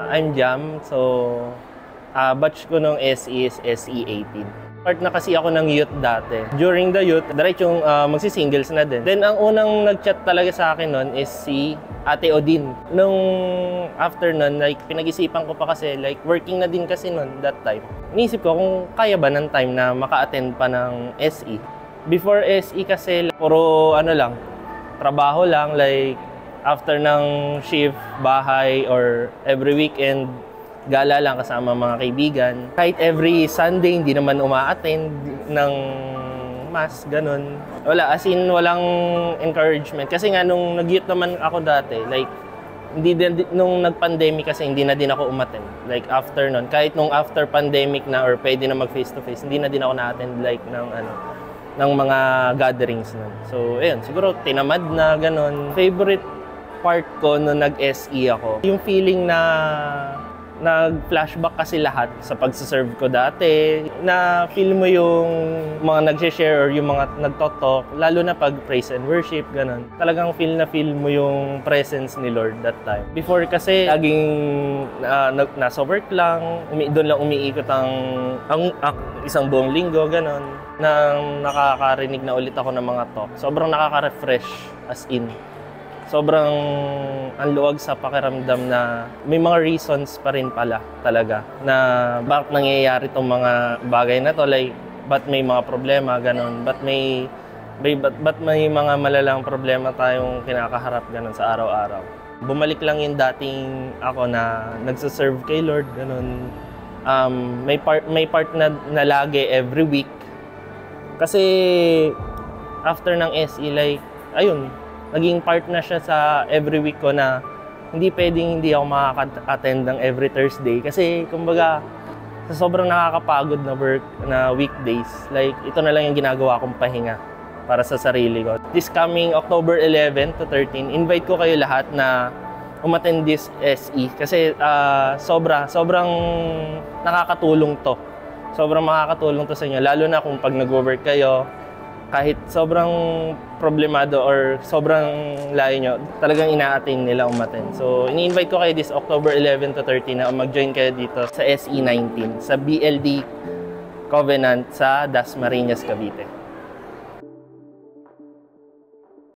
I'm Jam. So, batch ko nung SE is SE18. Part na kasi ako ng youth dati. During the youth, diretsong magsisingles na din. Then, ang unang nag-chat talaga sa akin nun is si Ate Odin. Nung after nun, like, pinag-isipan ko pa kasi, like, working na din kasi nun that time. Inisip ko kung kaya ba ng time na maka-attend pa ng SE. Before SE kasi, puro ano lang, trabaho lang, like, after ng shift, bahay, or every weekend, gala lang kasama mga kaibigan. Kahit every Sunday, hindi naman uma-attend ng mass, ganun. Wala, as in, walang encouragement. Kasi nga, nung nag-youth naman ako dati, like, nung nag-pandemic kasi, hindi na din ako umattend. Like, after nun, kahit nung after pandemic na, or pwede na mag-face-to-face, hindi na din ako na-attend, like, ng mga gatherings nun. So, ayun, siguro, tinamad na, ganun. Favorite part ko nung nag-SE ako, yung feeling na nag-flashback kasi lahat sa pagsaserve ko dati. Na-feel mo yung mga nag-share or yung mga nag-talk, lalo na pag praise and worship, ganun. Talagang feel mo yung presence ni Lord that time. Before kasi, laging nasa work lang, doon lang umiikot ang isang buong linggo, ganun. Nang nakakarinig na ulit ako ng mga talk, sobrang nakaka-refresh, as in. Sobrang ang luwag sa pakiramdam na may mga reasons pa rin pala talaga na bakit nangyayari itong mga bagay na to, like ba't may mga problema, ganun, ba't may mga malalang problema tayong kinakaharap ganun sa araw-araw. Bumalik lang yung dating ako na nagsaserve kay Lord, ganun. May part na lagi every week. Kasi after ng SE, like, ayun, naging part na siya sa every week ko na hindi pwedeng hindi ako makaka-attend ng every Thursday. Kasi, kumbaga, sa sobrang nakakapagod na work na weekdays, like, ito na lang yung ginagawa kong pahinga para sa sarili ko. This coming October 11 to 13, invite ko kayo lahat na umattend this SE. Kasi sobrang nakakatulong to. Sobrang makakatulong to sa inyo, lalo na kung pag nag-work kayo, kahit sobrang problemado or sobrang layo nyo, talagang ina-attain nila umattend. So, ini-invite ko kayo this October 11 to 13 na mag-join kayo dito sa SE19, sa BLD Covenant sa Dasmariñas, Cavite.